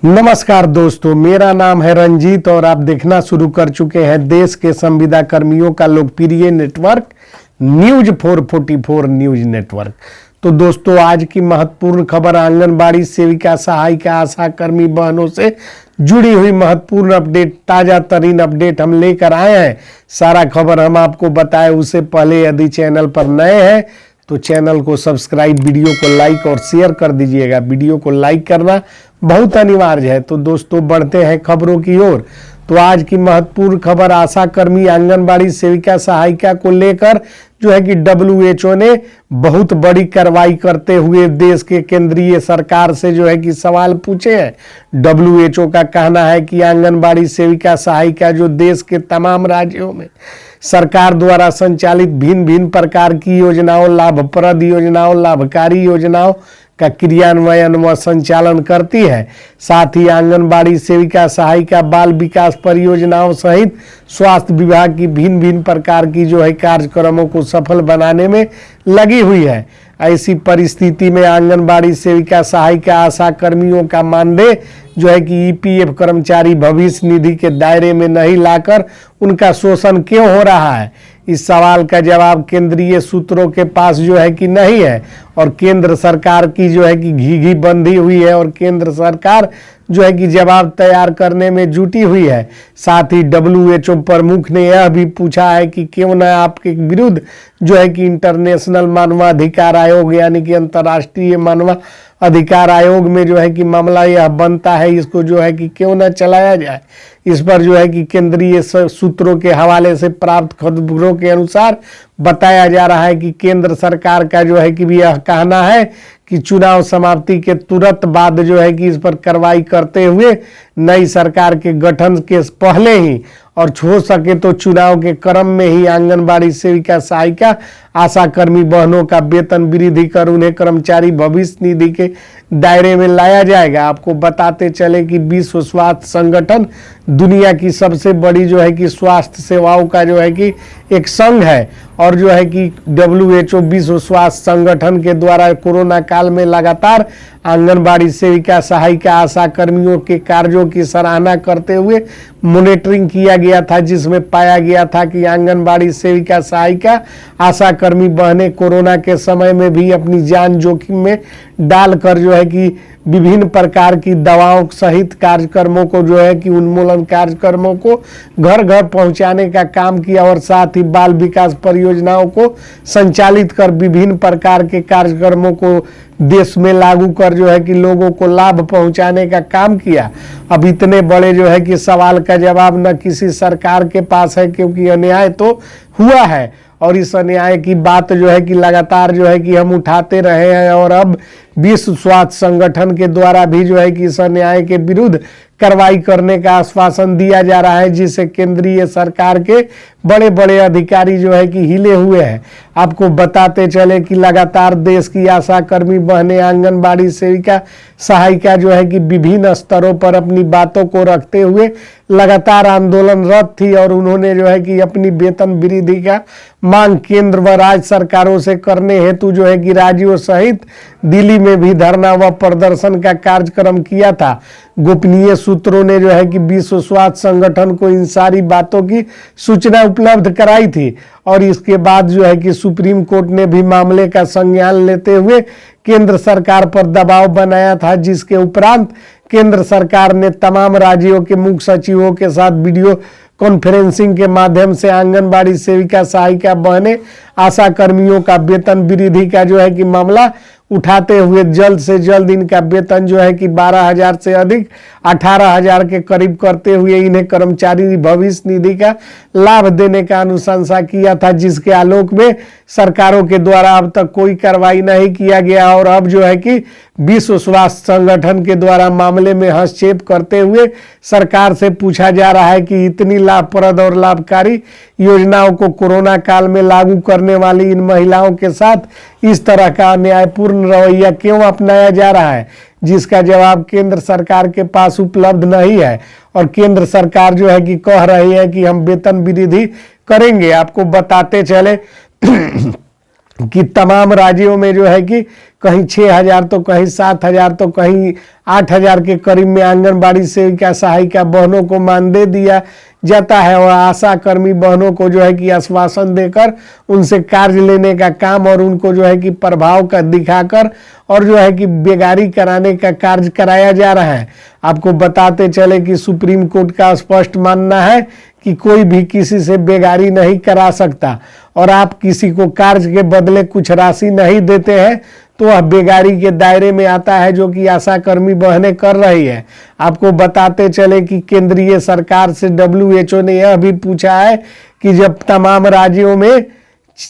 नमस्कार दोस्तों, मेरा नाम है रंजीत और आप देखना शुरू कर चुके हैं देश के संविदा कर्मियों का लोकप्रिय नेटवर्क न्यूज 444 न्यूज नेटवर्क। तो दोस्तों, आज की महत्वपूर्ण खबर आंगनबाड़ी सेविका, सहायिका, आशा कर्मी बहनों से जुड़ी हुई महत्वपूर्ण अपडेट, ताजा तरीन अपडेट हम लेकर आए हैं। सारा खबर हम आपको बताएं उससे पहले यदि चैनल पर नए हैं तो चैनल को सब्सक्राइब, वीडियो को लाइक और शेयर कर दीजिएगा। वीडियो को लाइक करना बहुत अनिवार्य है। तो दोस्तों, बढ़ते हैं खबरों की ओर। तो आज की महत्वपूर्ण खबर आशा कर्मी, आंगनबाड़ी सेविका, सहायिका को लेकर जो है कि WHO ने बहुत बड़ी कार्रवाई करते हुए देश के केंद्रीय सरकार से जो है कि सवाल पूछे हैं। WHO का कहना है कि आंगनबाड़ी सेविका, सहायिका जो देश के तमाम राज्यों में सरकार द्वारा संचालित भिन्न भिन्न प्रकार की योजनाओं, लाभप्रद योजनाओं, लाभकारी योजनाओं का क्रियान्वयन व संचालन करती है, साथ ही आंगनबाड़ी सेविका, सहायिका, बाल विकास परियोजनाओं सहित स्वास्थ्य विभाग की भिन्न भिन्न प्रकार की जो है कार्यक्रमों को सफल बनाने में लगी हुई है। ऐसी परिस्थिति में आंगनबाड़ी सेविका, सहायिका, आशा कर्मियों का मानदेय जो है कि EPF कर्मचारी भविष्य निधि के दायरे में नहीं लाकर उनका शोषण क्यों हो रहा है? इस सवाल का जवाब केंद्रीय सूत्रों के पास जो है कि नहीं है और केंद्र सरकार की जो है कि घी बंधी हुई है और केंद्र सरकार जो है कि जवाब तैयार करने में जुटी हुई है। साथ ही WHO प्रमुख ने यह भी पूछा है कि क्यों न आपके विरुद्ध जो है कि इंटरनेशनल मानवाधिकार आयोग यानी कि अंतर्राष्ट्रीय मानवाधिकार आयोग में जो है कि मामला यह बनता है, इसको जो है कि क्यों न चलाया जाए। इस पर जो है कि केंद्रीय सूत्रों के हवाले से प्राप्त खबरों के अनुसार बताया जा रहा है कि केंद्र सरकार का जो है कि भी यह कहना है कि चुनाव समाप्ति के तुरंत बाद जो है कि इस पर कार्रवाई करते हुए नई सरकार के गठन के पहले ही और हो सके तो चुनाव के क्रम में ही आंगनबाड़ी सेविका, सहायिका, आशा कर्मी बहनों का वेतन वृद्धि कर उन्हें कर्मचारी भविष्य निधि के दायरे में लाया जाएगा। आपको बताते चले कि विश्व स्वास्थ्य संगठन दुनिया की सबसे बड़ी जो है कि स्वास्थ्य सेवाओं का जो है कि एक संघ है और जो है कि WHO विश्व स्वास्थ्य संगठन के द्वारा कोरोना काल में लगातार आंगनबाड़ी सेविका, सहायिका, आशा कर्मियों के कार्यों की सराहना करते हुए मॉनिटरिंग किया गया था, जिसमें पाया गया था कि आंगनबाड़ी सेविका, सहायिका, आशा कर्मी बहनें कोरोना के समय में भी अपनी जान जोखिम में डालकर जो है कि विभिन्न प्रकार की दवाओं सहित कार्यक्रमों को जो है कि उन्मूलन कार्यक्रमों को घर घर पहुंचाने का काम किया और साथ ही बाल विकास परियोजनाओं को संचालित कर विभिन्न प्रकार के कार्यक्रमों को देश में लागू कर जो है कि लोगों को लाभ पहुंचाने का काम किया। अब इतने बड़े जो है कि सवाल का जवाब न किसी सरकार के पास है, क्योंकि अन्याय तो हुआ है और इस अन्याय की बात जो है कि लगातार जो है कि हम उठाते रहे हैं और अब विश्व स्वास्थ्य संगठन के द्वारा भी जो है कि इस अन्याय के विरुद्ध कार्रवाई करने का आश्वासन दिया जा रहा है, जिससे केंद्रीय सरकार के बड़े बड़े अधिकारी जो है कि हिले हुए हैं। आपको बताते चले कि लगातार देश की आशा कर्मी बहनें, आंगनबाड़ी सेविका, सहायिका जो है कि विभिन्न स्तरों पर अपनी बातों को रखते हुए लगातार आंदोलनरत थी और उन्होंने जो है कि अपनी वेतन वृद्धि का मांग केंद्र व राज्य सरकारों से करने हेतु जो है कि राज्यों सहित दिल्ली में भी धरना व प्रदर्शन का कार्यक्रम किया था। गोपनीय सूत्रों ने जो है कि विश्व स्वास्थ्य संगठन को इन सारी बातों की सूचना उपलब्ध कराई थी और इसके बाद जो है कि सुप्रीम कोर्ट ने भी मामले का संज्ञान लेते हुए केंद्र सरकार पर दबाव बनाया था, जिसके उपरांत केंद्र सरकार ने तमाम राज्यों के मुख्य सचिवों के साथ वीडियो कॉन्फ्रेंसिंग के माध्यम से आंगनबाड़ी सेविका, सहायिका बहनें, आशा कर्मियों का वेतन वृद्धि का जो है कि मामला उठाते हुए जल्द से जल्द इनका वेतन जो है कि 12,000 से अधिक 18,000 के करीब करते हुए इन्हें कर्मचारी भविष्य निधि का लाभ देने का अनुशंसा किया था, जिसके आलोक में सरकारों के द्वारा अब तक कोई कार्रवाई नहीं किया गया और अब जो है कि विश्व स्वास्थ्य संगठन के द्वारा मामले में हस्तक्षेप करते हुए सरकार से पूछा जा रहा है कि इतनी लाभप्रद और लाभकारी योजनाओं को कोरोना काल में लागू करने वाली इन महिलाओं के साथ इस तरह का अन्यायपूर्ण रवैया क्यों अपनाया जा रहा है, जिसका जवाब केंद्र सरकार के पास उपलब्ध नहीं है और केंद्र सरकार जो है कि कह रही है कि हम वेतन वृद्धि करेंगे। आपको बताते चले कि तमाम राज्यों में जो है कि कहीं 6,000 तो कहीं 7,000 तो कहीं 8,000 के करीब में आंगनबाड़ी सेविका सहायिका बहनों को मानदेय दिया जाता है और आशा कर्मी बहनों को जो है कि आश्वासन देकर उनसे कार्य लेने का काम और उनको जो है कि प्रभाव का दिखाकर और जो है कि बेगारी कराने का कार्य कराया जा रहा है। आपको बताते चले कि सुप्रीम कोर्ट का स्पष्ट मानना है कि कोई भी किसी से बेगारी नहीं करा सकता और आप किसी को कार्य के बदले कुछ राशि नहीं देते हैं तो वह बेगारी के दायरे में आता है, जो कि आशा कर्मी बहनें कर रही है। आपको बताते चले कि केंद्रीय सरकार से WHO ने यह भी पूछा है कि जब तमाम राज्यों में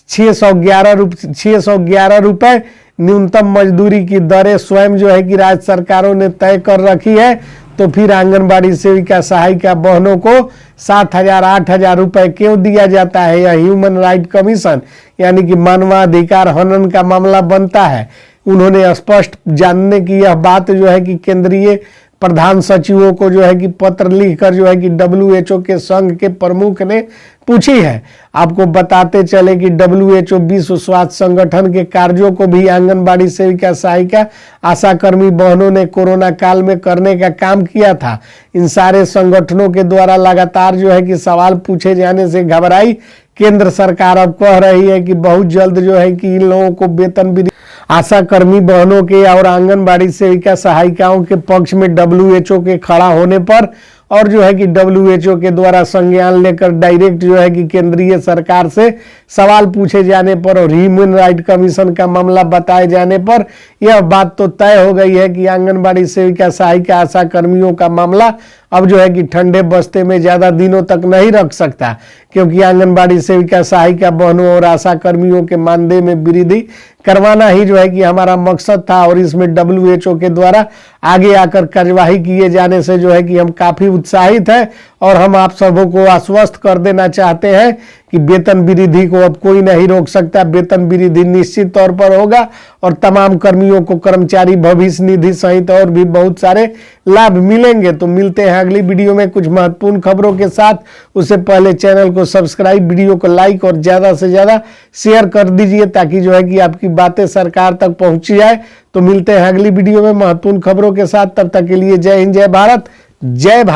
611 रुपए न्यूनतम मजदूरी की दरें स्वयं जो है कि राज्य सरकारों ने तय कर रखी है, तो फिर आंगनबाड़ी सेविका सहायिका बहनों को 7,000 8,000 रुपए क्यों दिया जाता है? यह ह्यूमन राइट कमीशन यानी कि मानवाधिकार हनन का मामला बनता है। उन्होंने स्पष्ट जानने की यह बात जो है कि केंद्रीय प्रधान सचिवों को जो है कि पत्र लिखकर जो है कि WHO के संघ के प्रमुख ने पूछी है। आपको बताते चले कि WHO विश्व स्वास्थ्य संगठन के कार्यों को भी आंगनबाड़ी सेविका सहायिका आशा कर्मी बहनों ने कोरोना काल में करने का काम किया था। इन सारे संगठनों के द्वारा लगातार जो है कि सवाल पूछे जाने से घबराई केंद्र सरकार अब कह रही है कि बहुत जल्द जो है कि इन लोगों को वेतन भी आशा कर्मी बहनों के और आंगनबाड़ी सेविका सहायिकाओं के पक्ष में WHO के खड़ा होने पर और जो है कि WHO के द्वारा संज्ञान लेकर डायरेक्ट जो है कि केंद्रीय सरकार से सवाल पूछे जाने पर और ह्यूमन राइट कमीशन का मामला बताए जाने पर यह बात तो तय हो गई है कि आंगनबाड़ी सेविका सहायिका आशा कर्मियों का मामला अब जो है कि ठंडे बस्ते में ज्यादा दिनों तक नहीं रख सकता, क्योंकि आंगनबाड़ी सेविका सहायिका बहनों और आशा कर्मियों के मानदेय में वृद्धि करवाना ही जो है कि हमारा मकसद था और इसमें WHO के द्वारा आगे आकर कार्यवाही किए जाने से जो है कि हम काफी उत्साहित हैं और हम आप सबों को आश्वस्त कर देना चाहते हैं कि वेतन वृद्धि को अब कोई नहीं रोक सकता। वेतन वृद्धि निश्चित तौर पर होगा और तमाम कर्मियों को कर्मचारी भविष्य निधि सहित और भी बहुत सारे लाभ मिलेंगे। तो मिलते हैं अगली वीडियो में कुछ महत्वपूर्ण खबरों के साथ। उससे पहले चैनल को सब्सक्राइब, वीडियो को लाइक और ज्यादा से ज्यादा शेयर कर दीजिए ताकि जो है कि आपकी बातें सरकार तक पहुंच जाए। तो मिलते हैं अगली वीडियो में महत्वपूर्ण खबरों के साथ। तब तक के लिए जय हिंद, जय भारत, जय भारत।